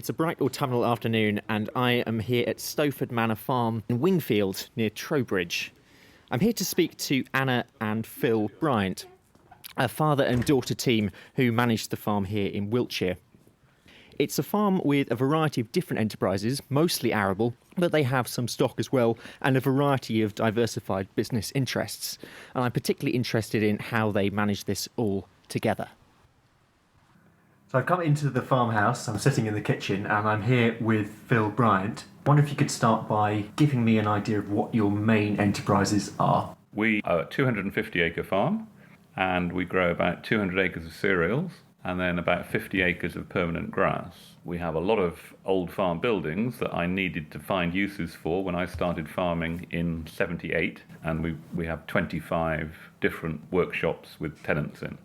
It's a bright autumnal afternoon and I am here at Stowford Manor Farm in Wingfield near Trowbridge. I'm here to speak to Anna and Phil Bryant, a father and daughter team who manage the farm here in Wiltshire. It's a farm with a variety of different enterprises, mostly arable, but they have some stock as well and a variety of diversified business interests. And I'm particularly interested in how they manage this all together. So I've come into the farmhouse, I'm sitting in the kitchen and I'm here with Phil Bryant. I wonder if you could start by giving me an idea of what your main enterprises are. We are a 250 acre farm and we grow about 200 acres of cereals and then about 50 acres of permanent grass. We have a lot of old farm buildings that I needed to find uses for when I started farming in 78, and we have 25 different workshops with tenants in.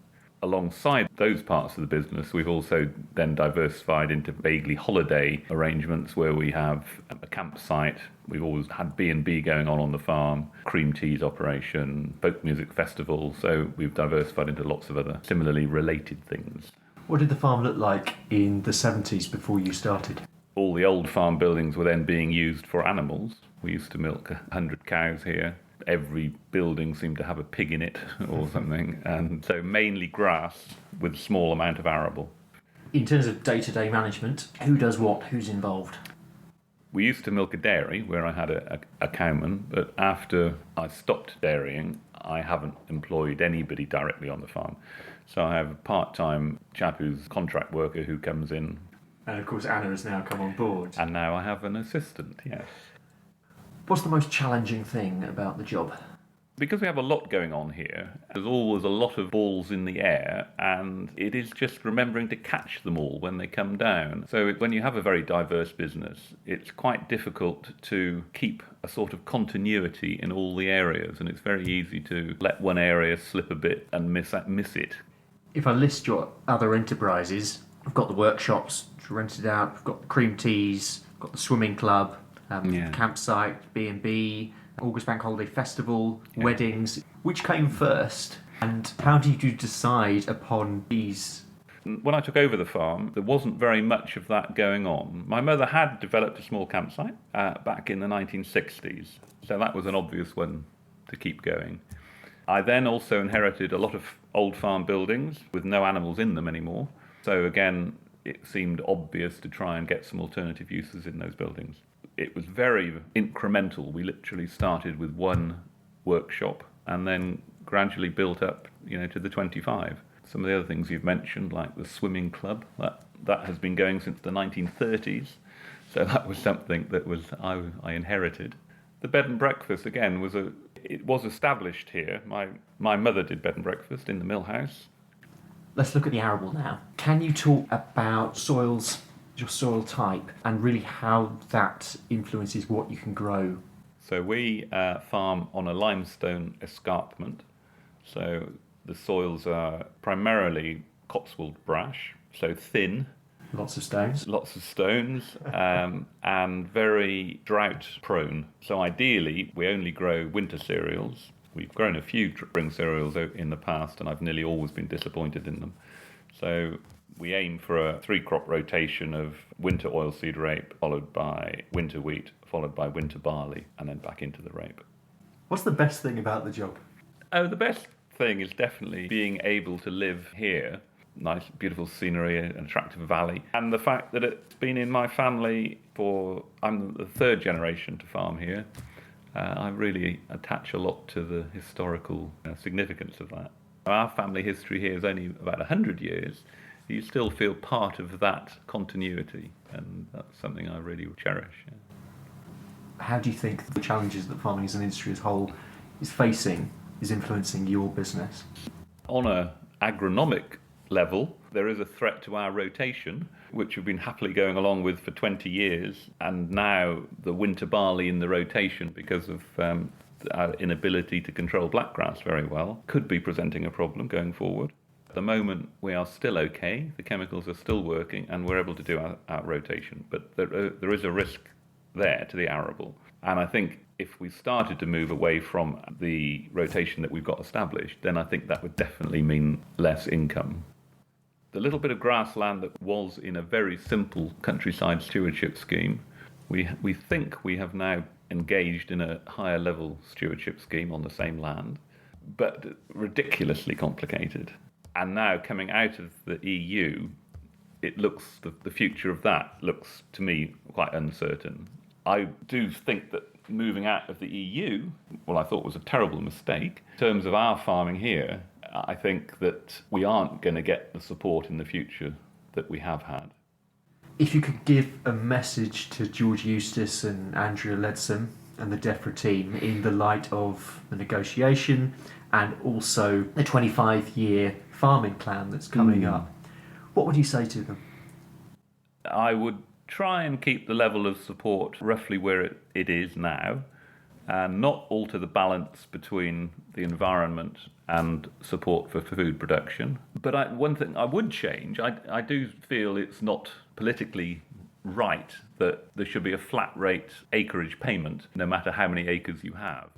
Alongside those parts of the business, we've also then diversified into vaguely holiday arrangements where we have a campsite. We've always had B&B going on the farm, cream teas operation, folk music festival. So we've diversified into lots of other similarly related things. What did the farm look like in the 70s before you started? All the old farm buildings were then being used for animals. We used to milk 100 cows here. Every building seemed to have a pig in it or something, and so mainly grass with a small amount of arable. In terms of day-to-day management, who does what, who's involved? We used to milk a dairy where I had a cowman, but after I stopped dairying, I haven't employed anybody directly on the farm. So I have a part-time chap who's a contract worker who comes in. And of course Anna has now come on board. And now I have an assistant, yes. What's the most challenging thing about the job? Because we have a lot going on here, there's always a lot of balls in the air, and it is just remembering to catch them all when they come down. So when you have a very diverse business, it's quite difficult to keep a sort of continuity in all the areas, and it's very easy to let one area slip a bit and miss it. If I list your other enterprises, I've got the workshops rented out, I've got the cream teas, I've got the swimming club, campsite, B&B, August Bank Holiday Festival, weddings. Which came first, and how did you decide upon these? When I took over the farm, there wasn't very much of that going on. My mother had developed a small campsite back in the 1960s, so that was an obvious one to keep going. I then also inherited a lot of old farm buildings with no animals in them anymore, so again, it seemed obvious to try and get some alternative uses in those buildings. It was very incremental. We literally started with one workshop and then gradually built up, to the 25. Some of the other things you've mentioned, like the swimming club, that has been going since the 1930s. So that was something that I inherited. The bed and breakfast, again, it was established here. My mother did bed and breakfast in the mill house. Let's look at the arable now. Can you talk about soils, your soil type, and really how that influences what you can grow? So we farm on a limestone escarpment. So the soils are primarily Cotswold brash, so thin. Lots of stones. And very drought prone. So ideally, we only grow winter cereals. We've grown a few spring cereals in the past, and I've nearly always been disappointed in them. So we aim for a 3-crop rotation of winter oilseed rape, followed by winter wheat, followed by winter barley, and then back into the rape. What's the best thing about the job? Oh, the best thing is definitely being able to live here. Nice, beautiful scenery, an attractive valley. And the fact that it's been in my family I'm the third generation to farm here. I really attach a lot to the historical significance of that. Our family history here is only about 100 years. You still feel part of that continuity, and that's something I really cherish. Yeah. How do you think the challenges that farming as an industry as a whole is facing is influencing your business? On an agronomic level, there is a threat to our rotation, which we've been happily going along with for 20 years, and now the winter barley in the rotation, because of our inability to control blackgrass very well, could be presenting a problem going forward. At the moment, we are still okay, the chemicals are still working, and we're able to do our rotation, but there is a risk there to the arable. And I think if we started to move away from the rotation that we've got established, then I think that would definitely mean less income. The little bit of grassland that was in a very simple countryside stewardship scheme, we think we have now engaged in a higher level stewardship scheme on the same land, but ridiculously complicated. And now coming out of the EU, it looks, the future of that looks to me quite uncertain. I do think that moving out of the EU, well, I thought was a terrible mistake. In terms of our farming here, I think that we aren't going to get the support in the future that we have had. If you could give a message to George Eustace and Andrea Leadsom and the DEFRA team in the light of the negotiation and also the 25-year farming plan that's coming up, what would you say to them? I would try and keep the level of support roughly where it is now, and not alter the balance between the environment and support for food production. But one thing I would change, I do feel it's not politically right that there should be a flat rate acreage payment no matter how many acres you have.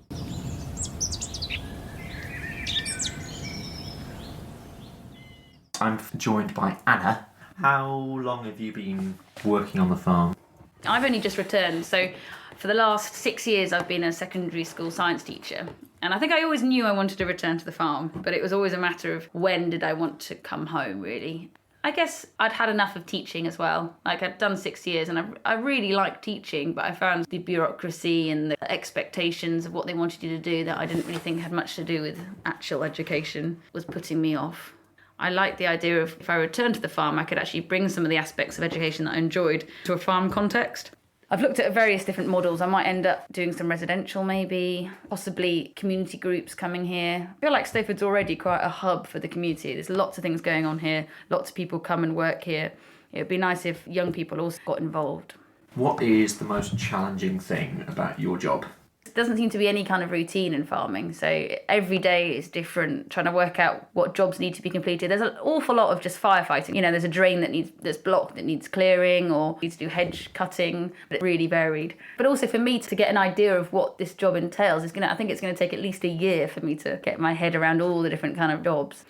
I'm joined by Anna. How long have you been working on the farm? I've only just returned, so for the last 6 years I've been a secondary school science teacher. And I think I always knew I wanted to return to the farm, but it was always a matter of when did I want to come home, really. I guess I'd had enough of teaching as well. Like, I'd done 6 years and I really liked teaching, but I found the bureaucracy and the expectations of what they wanted you to do that I didn't really think had much to do with actual education was putting me off. I liked the idea of if I returned to the farm, I could actually bring some of the aspects of education that I enjoyed to a farm context. I've looked at various different models. I might end up doing some residential maybe, possibly community groups coming here. I feel like Stoford's already quite a hub for the community. There's lots of things going on here. Lots of people come and work here. It would be nice if young people also got involved. What is the most challenging thing about your job? There doesn't seem to be any kind of routine in farming, so every day is different, trying to work out what jobs need to be completed. There's an awful lot of just firefighting. You know, there's a drain that's blocked that needs clearing, or needs to do hedge cutting, but it's really varied. But also for me to get an idea of what this job entails, I think it's going to take at least a year for me to get my head around all the different kind of jobs.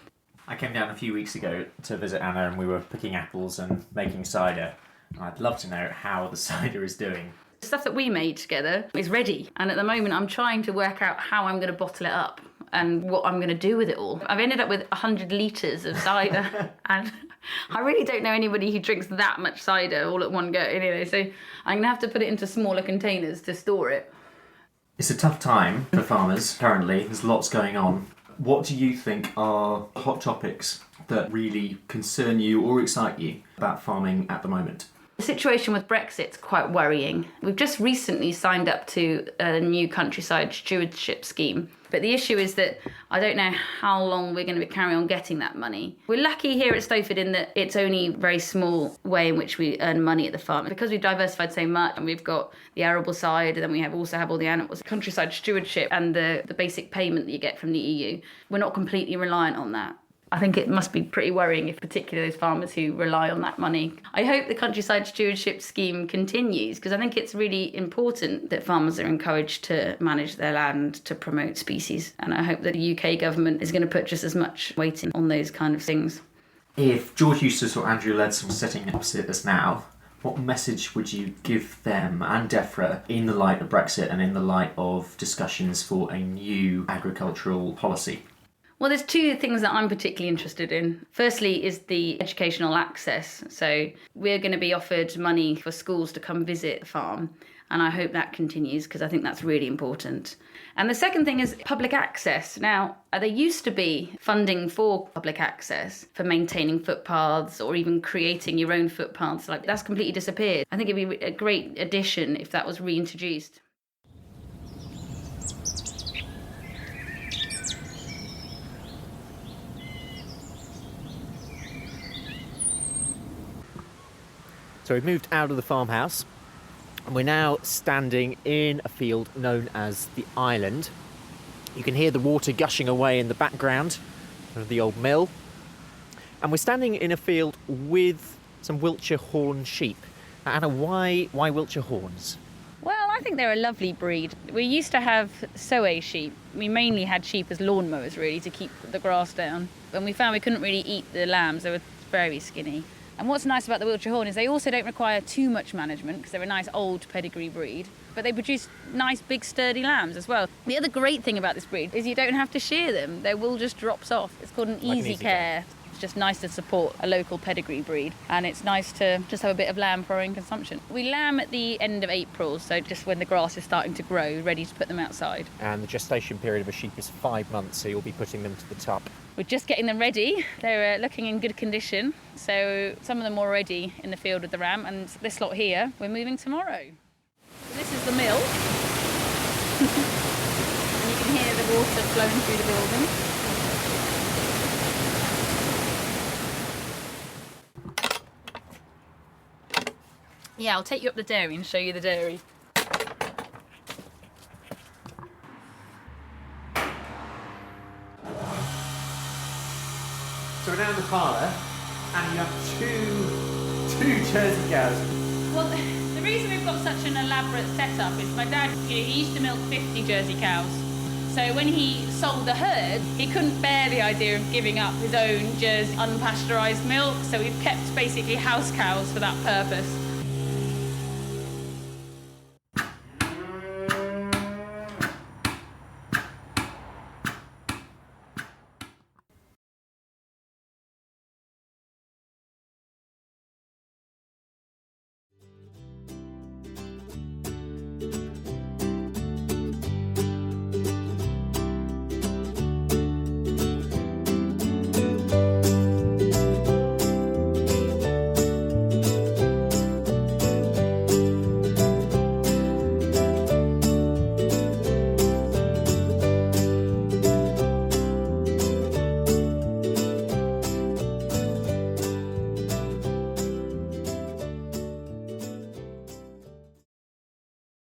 I came down a few weeks ago to visit Anna and we were picking apples and making cider. I'd love to know how the cider is doing. The stuff that we made together is ready, and at the moment I'm trying to work out how I'm going to bottle it up and what I'm going to do with it all. I've ended up with 100 litres of cider and I really don't know anybody who drinks that much cider all at one go anyway, so I'm going to have to put it into smaller containers to store it. It's a tough time for farmers currently. There's lots going on. What do you think are hot topics that really concern you or excite you about farming at the moment? The situation with Brexit's quite worrying. We've just recently signed up to a new countryside stewardship scheme. But the issue is that I don't know how long we're going to carry on getting that money. We're lucky here at Stoford in that it's only a very small way in which we earn money at the farm. Because we've diversified so much and we've got the arable side and then we also have all the animals, countryside stewardship and the basic payment that you get from the EU, we're not completely reliant on that. I think it must be pretty worrying, if particularly those farmers who rely on that money. I hope the countryside stewardship scheme continues, because I think it's really important that farmers are encouraged to manage their land to promote species. And I hope that the UK government is going to put just as much weight in on those kind of things. If George Eustace or Andrea Leadsom were sitting opposite us now, what message would you give them and DEFRA in the light of Brexit and in the light of discussions for a new agricultural policy? Well, there's two things that I'm particularly interested in. Firstly is the educational access. So we're going to be offered money for schools to come visit the farm. And I hope that continues because I think that's really important. And the second thing is public access. Now, there used to be funding for public access, for maintaining footpaths or even creating your own footpaths. That's completely disappeared. I think it'd be a great addition if that was reintroduced. So we've moved out of the farmhouse and we're now standing in a field known as the Island. You can hear the water gushing away in the background of the old mill. And we're standing in a field with some Wiltshire horn sheep. Now, Anna, why Wiltshire horns? Well, I think they're a lovely breed. We used to have Soay sheep. We mainly had sheep as lawnmowers, really, to keep the grass down. When we found we couldn't really eat the lambs, they were very skinny. And what's nice about the Wiltshire Horn is they also don't require too much management because they're a nice old pedigree breed, but they produce nice big sturdy lambs as well. The other great thing about this breed is you don't have to shear them. Their wool just drops off. It's called an easy care. It's just nice to support a local pedigree breed, and it's nice to just have a bit of lamb for our own consumption. We lamb at the end of April, so just when the grass is starting to grow, ready to put them outside. And the gestation period of a sheep is 5 months, so you'll be putting them to the tub. We're just getting them ready. They're looking in good condition, so some of them are already in the field with the ram, and this lot here, we're moving tomorrow. This is the mill, and you can hear the water flowing through the building. Yeah, I'll take you up the dairy and show you the dairy. So we're now in the parlour, and you have two Jersey cows. Well, the reason we've got such an elaborate setup is my dad, he used to milk 50 Jersey cows. So when he sold the herd, he couldn't bear the idea of giving up his own Jersey unpasteurised milk, so we've kept basically house cows for that purpose.